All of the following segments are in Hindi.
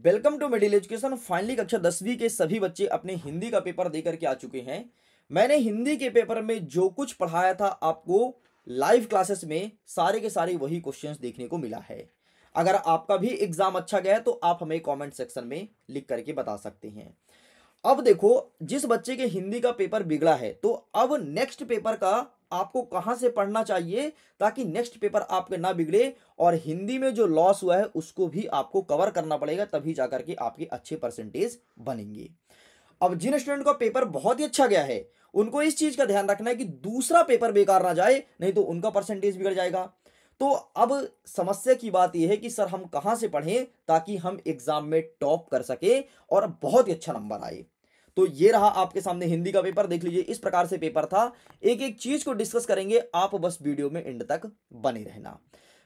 Welcome to middle education. Finally कक्षा 10वीं के सभी बच्चे अपने हिंदी का पेपर देकर के आ चुके हैं। मैंने हिंदी के पेपर में जो कुछ पढ़ाया था आपको लाइव क्लासेस में सारे के सारे वही क्वेश्चंस देखने को मिला है। अगर आपका भी एग्जाम अच्छा गया है तो आप हमें कमेंट सेक्शन में लिख करके बता सकते हैं। अब देखो, जिस बच्चे के हिंदी का पेपर बिगड़ा है तो अब नेक्स्ट पेपर का आपको कहां से पढ़ना चाहिए ताकि नेक्स्ट पेपर आपके ना बिगड़े और हिंदी में जो लॉस हुआ है उसको भी आपको कवर करना पड़ेगा, तभी जाकर के आपके अच्छे परसेंटेज बनेंगे। अब जिन स्टूडेंट का पेपर बहुत ही अच्छा गया है उनको इस चीज का ध्यान रखना है कि दूसरा पेपर बेकार ना जाए, नहीं तो उनका परसेंटेज बिगड़ जाएगा। तो अब समस्या की बात यह है कि सर हम कहां से पढ़ें ताकि हम एग्जाम में टॉप कर सके और बहुत ही अच्छा नंबर आए। तो ये रहा आपके सामने हिंदी का पेपर, देख लीजिए इस प्रकार से पेपर था। एक एक चीज को डिस्कस करेंगे, आप बस वीडियो में एंड तक बने रहना।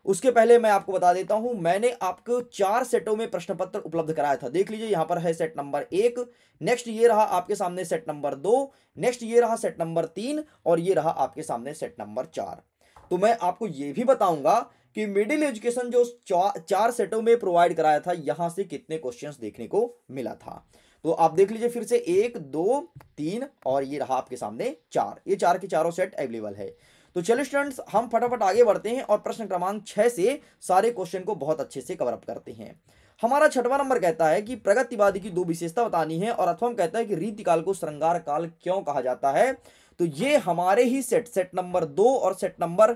उसके पहले मैं आपको बता देता हूं, मैंने आपको 4 सेटों में प्रश्न पत्र उपलब्ध कराया था। देख लीजिए यहां पर है सेट नंबर 1, नेक्स्ट ये रहा आपके सामने सेट नंबर 2, नेक्स्ट ये रहा सेट नंबर 3 और ये रहा आपके सामने सेट नंबर 4। तो मैं आपको ये भी बताऊंगा कि मिडिल एजुकेशन जो 4 सेटों में प्रोवाइड कराया था यहां से कितने क्वेश्चंस देखने को मिला था। तो आप देख लीजिए फिर से 1 2 3 और ये रहा आपके सामने 4, ये 4 के चारों सेट अवेलेबल है। तो चलिए स्टूडेंट्स हम फटाफट आगे बढ़ते हैं और प्रश्न क्रमांक 6 से सारे क्वेश्चन को बहुत अच्छे से कवर अप करते हैं। हमारा 6वां नंबर कहता है कि प्रगतिवादी की 2 विशेषता बतानी है और अथवा कहता है कि रीतिकाल को श्रृंगार काल क्यों कहा जाता है। तो ये हमारे ही सेट नंबर 2 और सेट नंबर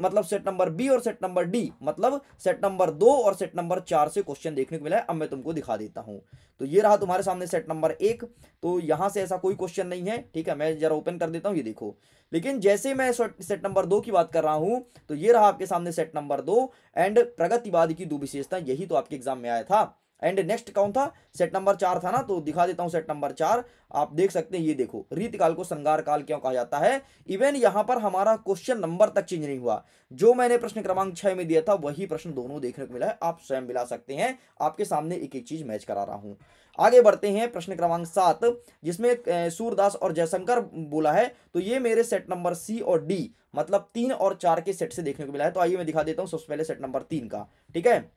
मतलब सेट नंबर बी और सेट नंबर डी मतलब सेट नंबर 2 और सेट नंबर 4 से क्वेश्चन देखने को मिला है। अब मैं तुमको दिखा देता हूं। तो ये रहा तुम्हारे सामने सेट नंबर 1, तो यहां से ऐसा कोई क्वेश्चन नहीं है, ठीक है। मैं जरा ओपन कर देता हूं, ये देखो। लेकिन जैसे मैं सेट नंबर 2 की बात कर रहा हूं तो ये रहा आपके सामने सेट नंबर 2 एंड प्रगतिवादी की 2 विशेषता, यही तो आपके एग्जाम में आया था। एंड नेक्स्ट कौन था? सेट नंबर 4 था ना, तो दिखा देता हूं सेट नंबर 4। आप देख सकते हैं, ये देखो रीतिकाल को श्रृंगार काल क्यों कहा जाता है। इवन यहां पर हमारा क्वेश्चन नंबर तक चेंज नहीं हुआ, जो मैंने प्रश्न क्रमांक 6 में दिया था वही प्रश्न दोनों देखने को मिला है। आप स्वयं मिला सकते हैं, आपके सामने एक एक चीज मैच करा रहा हूं। आगे बढ़ते हैं प्रश्न क्रमांक 7, जिसमें सूरदास और जयशंकर बोला है। तो ये मेरे सेट नंबर सी और डी मतलब 3 और 4 के सेट से देखने को मिला है। तो आइए मैं दिखा देता हूं सबसे पहले सेट नंबर 3 का, ठीक है।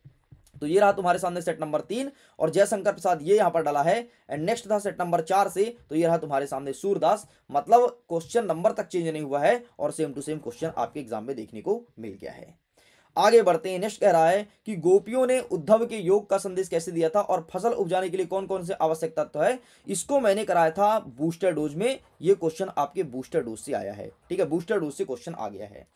तो ये रहा तुम्हारे सामने सेट नंबर 3 और जयशंकर प्रसाद ये यहां पर डाला है। एंड नेक्स्ट था सेट नंबर 4 से, तो ये रहा तुम्हारे सामने सूरदास, मतलब क्वेश्चन नंबर तक चेंज नहीं हुआ है और सेम टू सेम क्वेश्चन आपके एग्जाम में देखने को मिल गया है। आगे बढ़ते हैं। नेक्स्ट कह रहा है कि गोपियों ने उद्धव के योग का संदेश कैसे दिया था और फसल उपजाने के लिए कौन कौन से आवश्यक तत्व है। इसको मैंने कराया था बूस्टर डोज में, ये क्वेश्चन आपके बूस्टर डोज से आया है, ठीक है। बूस्टर डोज से क्वेश्चन आ गया है।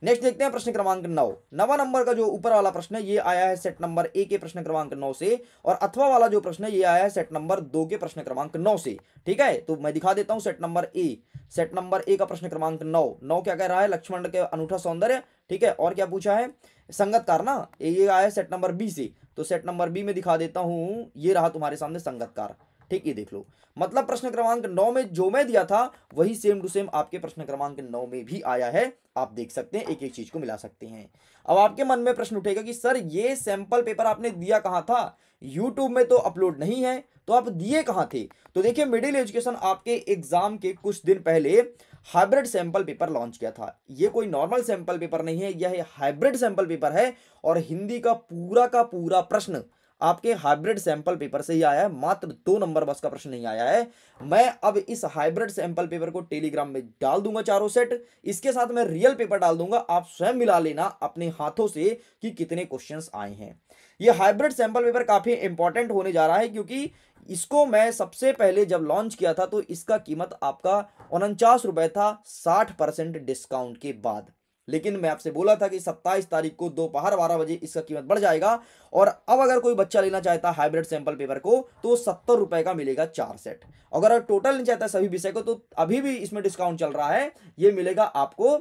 नेक्स्ट देखते हैं प्रश्न क्रमांक 9। 9वां नंबर का जो ऊपर वाला प्रश्न है ये आया है सेट नंबर 1 के प्रश्न क्रमांक 9 से और अथवा वाला जो प्रश्न है ये आया है सेट नंबर 2 के प्रश्न क्रमांक 9 से, ठीक है। तो मैं दिखा देता हूं सेट नंबर ए का प्रश्न क्रमांक 9 क्या कह रहा है? लक्ष्मण के अनूठा सौंदर्य, ठीक है। और क्या पूछा है? संगतकार ना, ये आया है सेट नंबर बी से। तो सेट नंबर बी में दिखा देता हूं, ये रहा तुम्हारे सामने संगतकार, ठीक। ये देख लो, मतलब प्रश्न क्रमांक 9 में जो मैं दिया था वही सेम टू सेम आपके प्रश्न क्रमांक 9 में भी आया है। आप देख सकते हैं, एक एक चीज को मिला सकते हैं। अब आपके मन में प्रश्न उठेगा कि सर ये सैंपल पेपर आपने दिया कहां था? यूट्यूब में तो अपलोड नहीं है, तो आप दिए कहां थे? तो देखिए मिडिल एजुकेशन आपके एग्जाम के कुछ दिन पहले हाइब्रिड सैंपल पेपर लॉन्च किया था। ये कोई नॉर्मल सैंपल पेपर नहीं है, यह हाइब्रिड सैंपल पेपर है और हिंदी का पूरा प्रश्न आपके हाइब्रिड सैंपल पेपर से ही आया है। मात्र 2 नंबर बस का प्रश्न नहीं आया है। मैं अब इस हाइब्रिड सैंपल पेपर को टेलीग्राम में डाल दूंगा चारों सेट, इसके साथ मैं रियल पेपर डाल दूंगा। आप स्वयं मिला लेना अपने हाथों से कि कितने क्वेश्चंस आए हैं। ये हाइब्रिड सैंपल पेपर काफी इंपॉर्टेंट होने जा रहा है क्योंकि इसको मैं सबसे पहले जब लॉन्च किया था तो इसका कीमत आपका 49 रुपए था 60% डिस्काउंट के बाद। लेकिन मैं आपसे बोला था कि 27 तारीख को दोपहर 12 बजे इसका कीमत बढ़ जाएगा और अब अगर कोई बच्चा लेना चाहता है हाइब्रिड सैंपल पेपर को तो 70 रुपए का मिलेगा 4 सेट। अगर टोटल नहीं चाहता सभी विषय को तो अभी भी इसमें डिस्काउंट चल रहा है, ये मिलेगा आपको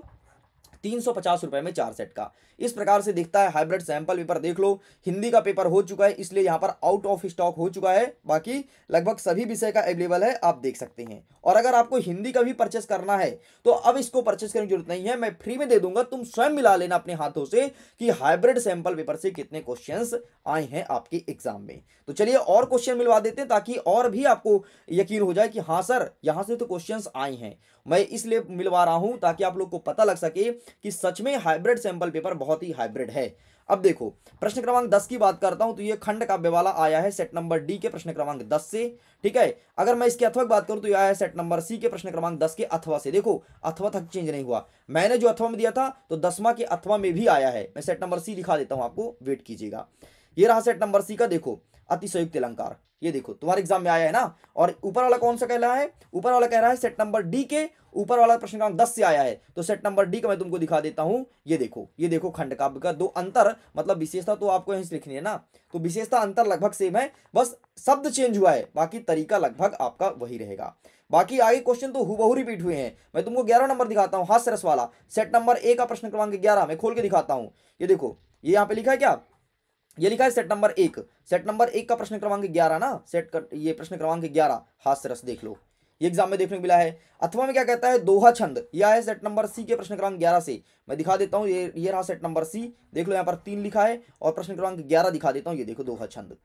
350 रुपए में 4 सेट का। इस प्रकार से दिखता है हाइब्रिड सैंपल पेपर। देख लो, हिंदी का पेपर हो चुका है इसलिए यहां पर आउट ऑफ स्टॉक हो चुका है, बाकी लगभग सभी विषय का अवेलेबल है, आप देख सकते हैं। और अगर आपको हिंदी का भी परचेस करना है तो अब इसको परचेस करने की जरूरत नहीं है, मैं फ्री में दे दूंगा। तुम स्वयं मिला लेना अपने हाथों से कि हाइब्रिड सैंपल पेपर से कितने क्वेश्चंस आए हैं आपके एग्जाम में। तो चलिए और क्वेश्चन मिलवा देते हैं ताकि और भी आपको यकीन हो जाए कि हाँ सर यहां से तो क्वेश्चंस आए हैं। मैं इसलिए मिलवा रहा हूं ताकि आप लोग को पता लग सके कि सच में हाइब्रिड सैंपल पेपर बहुत ही हाइब्रिड है। अब देखो प्रश्न क्रमांक 10 की बात करता हूं तो ये खंड काव्य वाला आया है सेट नंबर डी के प्रश्न क्रमांक 10 से। ठीक है, अगर मैं इसके अथवा की बात करूं तो ये आया है सेट नंबर सी के प्रश्न क्रमांक 10 के अथवा से। देखो अथवा तक चेंज नहीं हुआ, मैंने जो अथवा में दिया था तो 10वां के अथवा में भी आया है। मैं सेट नंबर सी दिखा देता हूं आपको, वेट कीजिएगा। ये रहा सेट नंबर सी का, देखो अतिशयोक्ति अलंकार, ये देखो तुम्हारे एग्जाम में आया है ना। और ऊपर वाला कौन सा कह रहा है, ऊपर वाला कह रहा है सेट नंबर डी के ऊपर वाला प्रश्न क्रमांक 10 से आया है, तो सेट नंबर डी का मैं तुमको दिखा देता हूं। ये देखो खंड काव्य का दो अंतर, मतलब विशेषता तो आपको यहीं से लिखनी है ना, तो विशेषता अंतर लगभग सेम है, बस शब्द चेंज हुआ है, बाकी तरीका लगभग आपका वही रहेगा। बाकी आगे क्वेश्चन तो हुबहू रिपीट हुए हैं। मैं तुमको 11 नंबर दिखाता हूं, हास्य रस वाला सेट नंबर ए का प्रश्न क्रमांक 11 मैं खोल के दिखाता हूं। ये देखो, ये यहाँ पे लिखा है क्या, ये लिखा है सेट नंबर 1, सेट नंबर 1 का प्रश्न क्रमांक 11 ना, ये प्रश्न क्रमांक 11 हास्य रस देख लो, ये एग्जाम में देखने को मिला है। अथवा में क्या कहता है, दोहा छंद, यह है सेट नंबर सी के प्रश्न क्रमांक 11 से। मैं दिखा देता हूं, ये रहा सेट नंबर सी, देख लो यहाँ पर 3 लिखा है और प्रश्न क्रमांक 11 दिखा देता हूं। ये देखो दोहा छंद,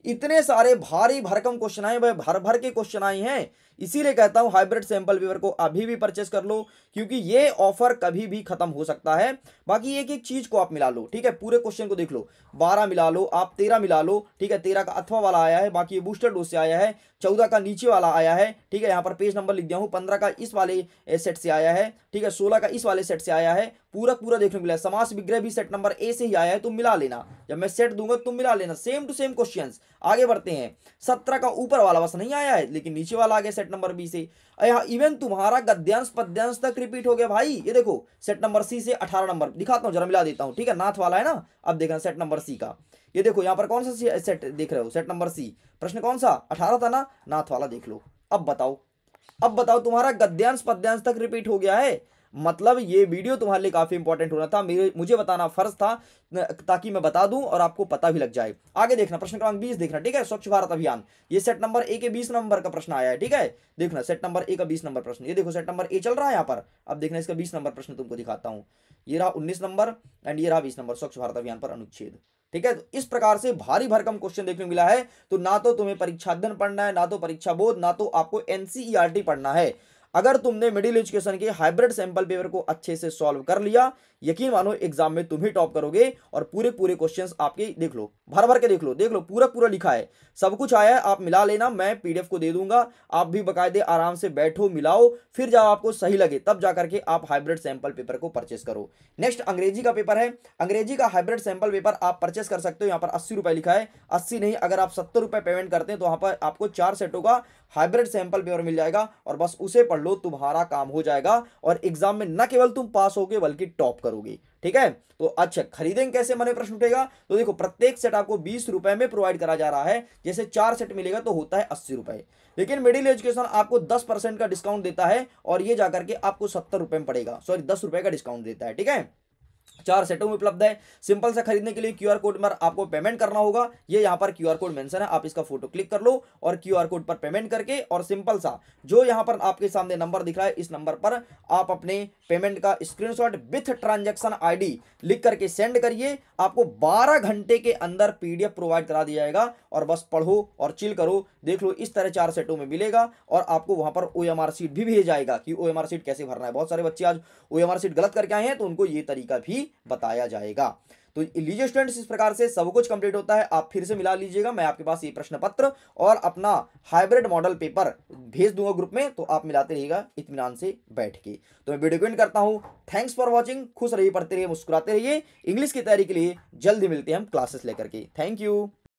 इतने सारे भारी भरकम क्वेश्चन आए, वह भर भर के क्वेश्चन आए हैं, इसीलिए कहता हूं हाइब्रिड सैंपल पेपर को अभी भी परचेस कर लो, क्योंकि ये ऑफर कभी भी खत्म हो सकता है। बाकी एक एक चीज को आप मिला लो, ठीक है, पूरे क्वेश्चन को देख लो, 12 मिला लो, आप 13 मिला लो, ठीक है, 13 का अथवा वाला आया है, बाकी ये बूस्टर डोज से आया है, 14 का नीचे वाला आया है, ठीक है, यहाँ पर पेज नंबर लिख दिया हूं, 15 का इस वाले सेट से आया है, ठीक है, 16 का इस वाले सेट से आया है, पूरा पूरा देखने को मिला है। समास विग्रह भी सेट नंबर ए से ही आया है, तुम मिला लेना, जब मैं सेट दूंगा तुम मिला लेना, सेम टू सेम क्वेश्चंस। आगे बढ़ते हैं, 17 का ऊपर वाला बस नहीं आया है, लेकिन नीचे वाला आ गया सेट नंबर बी से। यहाँ इवन तुम्हारा गद्यांश पद्यांश तक रिपीट हो गया भाई। ये देखो सेट नंबर सी से 18 नंबर दिखाता हूँ, जरा मिला देता हूँ, ठीक है, नाथ वाला है ना। अब देखना सेट नंबर सी का, ये देखो यहाँ पर कौन सा सेट देख रहे हो, सेट नंबर सी, प्रश्न कौन सा, 18 था ना, नाथ वाला देख लो। अब बताओ तुम्हारा गद्यांश पद्यांश तक रिपीट हो गया है, मतलब ये वीडियो तुम्हारे लिए काफी इंपॉर्टेंट होना था, मुझे बताना फर्ज था, ताकि मैं बता दूं और आपको पता भी लग जाए। आगे देखना प्रश्न क्रमांक 20 देखना, ठीक है, स्वच्छ भारत अभियान, ये सेट नंबर ए के 20 नंबर का प्रश्न आया है, ठीक है, देखना सेट नंबर ए का 20 नंबर प्रश्न, ये देखो सेट नंबर ए चल रहा है यहाँ पर। अब देखना इसका 20 नंबर प्रश्न तुमको दिखाता हूं, ये रहा 19 नंबर एंड ये रहा 20 नंबर, स्वच्छ भारत अभियान पर अनुच्छेद। ठीक है, तो इस प्रकार से भारी भरकम क्वेश्चन देखने को मिला है। तो ना तो तुम्हें परीक्षा अध्ययन पढ़ना है, ना तो परीक्षा बोध, ना तो आपको एनसीईआरटी पढ़ना है। अगर तुमने मिडिल एजुकेशन के हाइब्रिड सैंपल पेपर को अच्छे से सॉल्व कर लिया, यकीन मानो एग्जाम में तुम ही टॉप करोगे। और पूरे पूरे क्वेश्चंस आपके देख लो, भर भर के देख लो पूरा पूरा लिखा है, सब कुछ आया है, आप मिला लेना, मैं पीडीएफ को दे दूंगा, आप भी बकायदे आराम से बैठो मिलाओ, फिर जब आपको सही लगे तब जाकर के आप हाइब्रिड सैंपल पेपर को परचेस करो। नेक्स्ट अंग्रेजी का पेपर है, अंग्रेजी का हाइब्रिड सैंपल पेपर आप परचेस कर सकते हो, यहाँ पर 80 रुपए लिखा है, 80 नहीं, अगर आप 70 रुपए पेमेंट करते हैं तो वहां पर आपको 4 सेटों का हाइब्रिड सैंपल पेपर मिल जाएगा, और बस उसे पढ़ लो, तुम्हारा काम हो जाएगा, और एग्जाम में न केवल तुम पास होगे बल्कि टॉप करोगे। ठीक है, तो अच्छा खरीदेंगे कैसे, मन में प्रश्न उठेगा, तो देखो प्रत्येक सेट आपको 20 रुपए में प्रोवाइड करा जा रहा है, जैसे 4 सेट मिलेगा तो होता है 80 रुपए, लेकिन मिडिल एजुकेशन आपको 10% का डिस्काउंट देता है, और ये जाकर के आपको 70 रुपए में पड़ेगा, सॉरी 10 रुपए का डिस्काउंट देता है। ठीक है, 4 सेटों में उपलब्ध है। सिंपल सा खरीदने के लिए क्यूआर कोड पर आपको पेमेंट करना होगा, ये यहाँ पर क्यूआर कोड मेंशन है, आप इसका फोटो क्लिक कर लो और क्यूआर कोड पर पेमेंट करके, और सिंपल सा जो यहाँ पर आपके सामने नंबर दिख रहा है, इस नंबर पर आप अपने पेमेंट का स्क्रीनशॉट विथ ट्रांजैक्शन आईडी लिख करके सेंड करिए, आपको 12 घंटे के अंदर पीडीएफ प्रोवाइड करा दिया जाएगा, और बस पढ़ो और चिल करो। देख लो इस तरह 4 सेटों में मिलेगा, और आपको वहां पर ओएमआर शीट भी भेजा जाएगा कि ओएमआर शीट कैसे भरना है। बहुत सारे बच्चे आज ओएमआर शीट गलत करके आए हैं, तो उनको ये तरीका भी बताया जाएगा। तो लीजिए स्टूडेंट्स, इस प्रकार से सब कुछ कंप्लीट होता है। आप फिर से मिला लीजिएगा, मैं आपके पास ये प्रश्न पत्र और अपना हाइब्रिड मॉडल पेपर भेज दूंगा ग्रुप में, तो आप मिलाते रहिएगा इत्मीनान से बैठ के। तो मैं वीडियो को एंड करता हूं, थैंक्स फॉर वॉचिंग, खुश रहिए, पढ़ते रहिए, मुस्कुराते रहिए। इंग्लिश की तैयारी के लिए जल्दी मिलते हैं हम क्लासेस लेकर के। Thank you.